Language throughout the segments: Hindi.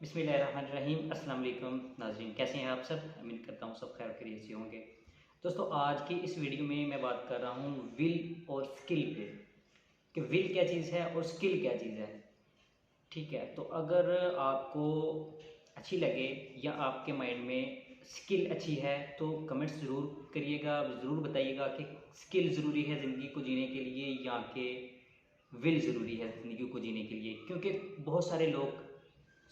बिस्मिल्लाहिर्रहमानिर्रहीम। अस्सलाम वालेकुम नाज़रीन, कैसे हैं आप सब। उम्मीद करता हूँ सब खैर खैरियत से होंगे। दोस्तों, आज की इस वीडियो में मैं बात कर रहा हूँ विल और स्किल पे, कि विल क्या चीज़ है और स्किल क्या चीज़ है। ठीक है, तो अगर आपको अच्छी लगे या आपके माइंड में स्किल अच्छी है तो कमेंट्स ज़रूर करिएगा, ज़रूर बताइएगा कि स्किल ज़रूरी है ज़िंदगी को जीने के लिए या कि विल ज़रूरी है ज़िंदगी को जीने के लिए। क्योंकि बहुत सारे लोग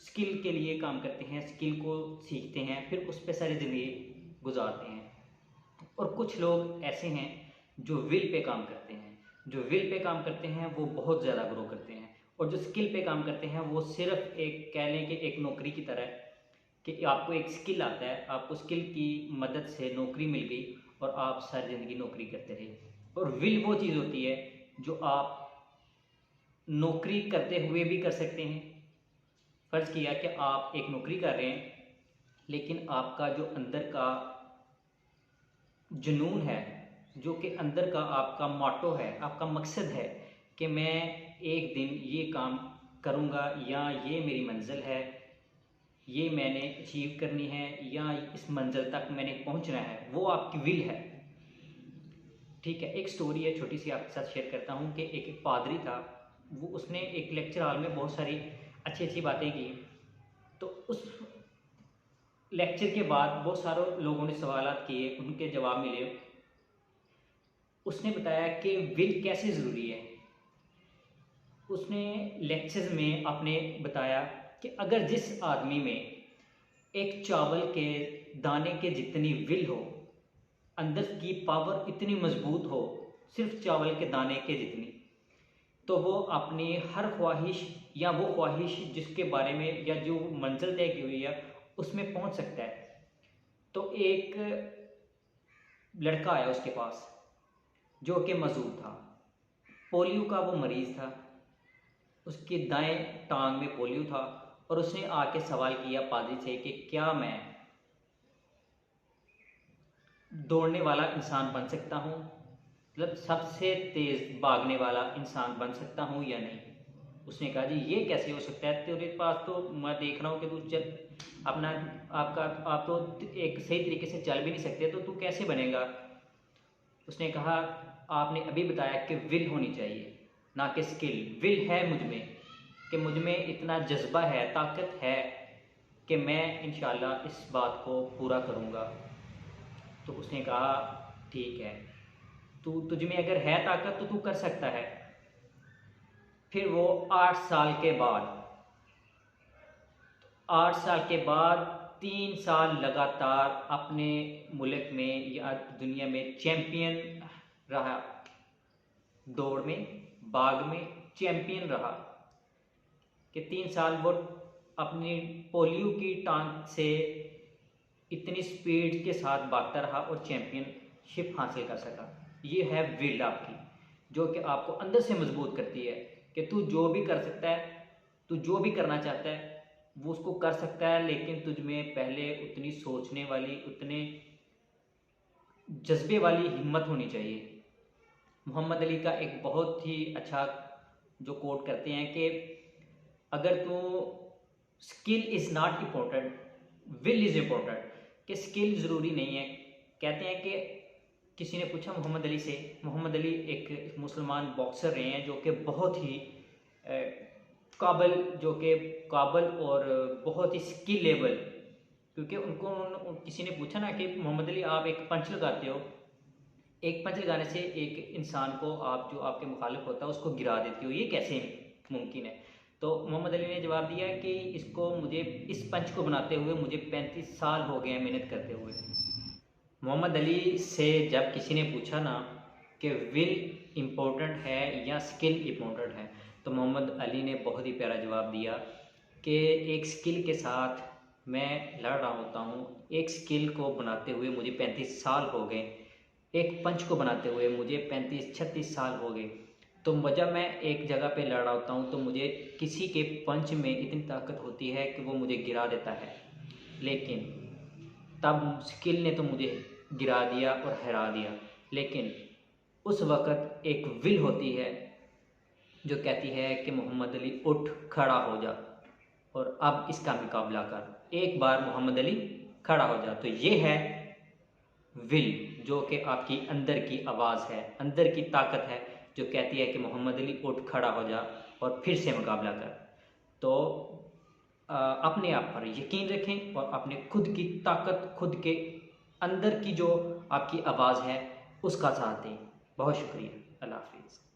स्किल के लिए काम करते हैं, स्किल को सीखते हैं, फिर उस पे सारी ज़िंदगी गुजारते हैं। और कुछ लोग ऐसे हैं जो विल पे काम करते हैं। जो विल पे काम करते हैं वो बहुत ज़्यादा ग्रो करते हैं, और जो स्किल पे काम करते हैं वो सिर्फ एक कह लें कि एक नौकरी की तरह है कि आपको एक स्किल आता है, आपको स्किल की मदद से नौकरी मिल गई और आप सारी ज़िंदगी नौकरी करते रहे। और विल वो चीज़ होती है जो आप नौकरी करते हुए भी कर सकते हैं। फ़र्ज़ किया कि आप एक नौकरी कर रहे हैं, लेकिन आपका जो अंदर का जुनून है, जो कि अंदर का आपका मोटो है, आपका मकसद है कि मैं एक दिन ये काम करूँगा या ये मेरी मंजिल है, ये मैंने अचीव करनी है या इस मंजिल तक मैंने पहुँचना है, वो आपकी विल है। ठीक है, एक स्टोरी है छोटी सी आपके साथ शेयर करता हूँ कि एक पादरी था। वो उसने एक लेक्चर हॉल में बहुत सारी अच्छी अच्छी बातें की। तो उस लेक्चर के बाद बहुत सारे लोगों ने सवालात किए, उनके जवाब मिले। उसने बताया कि विल कैसे ज़रूरी है। उसने लेक्चर्स में आपने बताया कि अगर जिस आदमी में एक चावल के दाने के जितनी विल हो, अंदर की पावर इतनी मजबूत हो, सिर्फ चावल के दाने के जितनी, तो वो अपनी हर ख्वाहिश या वो ख्वाहिश जिसके बारे में या जो मंजिल तय की हुई है उसमें पहुंच सकता है। तो एक लड़का आया उसके पास जो कि मजदूर था, पोलियो का वो मरीज़ था, उसके दाएं टांग में पोलियो था। और उसने आके सवाल किया पादरी से कि क्या मैं दौड़ने वाला इंसान बन सकता हूँ, मतलब सबसे तेज़ भागने वाला इंसान बन सकता हूँ या नहीं। उसने कहा जी ये कैसे हो सकता है, तेरे पास तो मैं देख रहा हूँ कि तू चल अपना आपका आप तो एक सही तरीके से चल भी नहीं सकते, तो तू कैसे बनेगा। उसने कहा आपने अभी बताया कि विल होनी चाहिए ना कि स्किल। विल है मुझ में कि मुझ में इतना जज्बा है, ताकत है कि मैं इंशाल्लाह इस बात को पूरा करूँगा। तो उसने कहा ठीक है, तुझ में अगर है ताकत तो तू कर सकता है। फिर वो 8 साल के बाद 3 साल लगातार अपने मुल्क में या दुनिया में चैम्पियन रहा, दौड़ में, भाग में चैम्पियन रहा। कि 3 साल वो अपनी पोलियो की टांग से इतनी स्पीड के साथ भागता रहा और चैम्पियनशिप हासिल कर सका। ये है विल आपकी, जो कि आपको अंदर से मजबूत करती है कि तू जो भी कर सकता है, तू जो भी करना चाहता है वो उसको कर सकता है। लेकिन तुझ में पहले उतनी सोचने वाली, उतने जज्बे वाली हिम्मत होनी चाहिए। मोहम्मद अली का एक बहुत ही अच्छा जो कोट करते हैं कि अगर तू skill is not important, will is important, कि स्किल ज़रूरी नहीं है। कहते हैं कि किसी ने पूछा मोहम्मद अली से, मोहम्मद अली एक मुसलमान बॉक्सर रहे हैं जो कि बहुत ही काबिल, जो कि काबिल और बहुत ही स्किलेबल। क्योंकि किसी ने पूछा ना कि मोहम्मद अली आप एक पंच लगाते हो, एक पंच लगाने से एक इंसान को आप जो आपके मुखालिफ होता है उसको गिरा देते हो, ये कैसे मुमकिन है। तो मोहम्मद अली ने जवाब दिया कि इसको मुझे, इस पंच को बनाते हुए मुझे 35 साल हो गए हैं मेहनत करते हुए। मोहम्मद अली से जब किसी ने पूछा ना कि विल इम्पोर्टेंट है या स्किल इम्पोर्टेंट है, तो मोहम्मद अली ने बहुत ही प्यारा जवाब दिया कि एक स्किल के साथ मैं लड़ रहा होता हूँ, एक स्किल को बनाते हुए मुझे 35 साल हो गए, एक पंच को बनाते हुए मुझे 35-36 साल हो गए। तो जब मैं एक जगह पे लड़ रहा होता हूँ तो मुझे किसी के पंच में इतनी ताकत होती है कि वो मुझे गिरा देता है, लेकिन तब स्किल ने तो मुझे गिरा दिया और हरा दिया। लेकिन उस वक़्त एक विल होती है जो कहती है कि मोहम्मद अली उठ खड़ा हो जा। और अब इसका मुकाबला कर। एक बार मोहम्मद अली खड़ा हो जा। तो ये है विल, जो कि आपकी अंदर की आवाज़ है, अंदर की ताकत है जो कहती है कि मोहम्मद अली उठ खड़ा हो जा और फिर से मुकाबला कर। तो अपने आप पर यकीन रखें और अपने खुद की ताकत, खुद के अंदर की जो आपकी आवाज़ है उसका साथ दें। बहुत शुक्रिया। अल्लाह हाफिज़।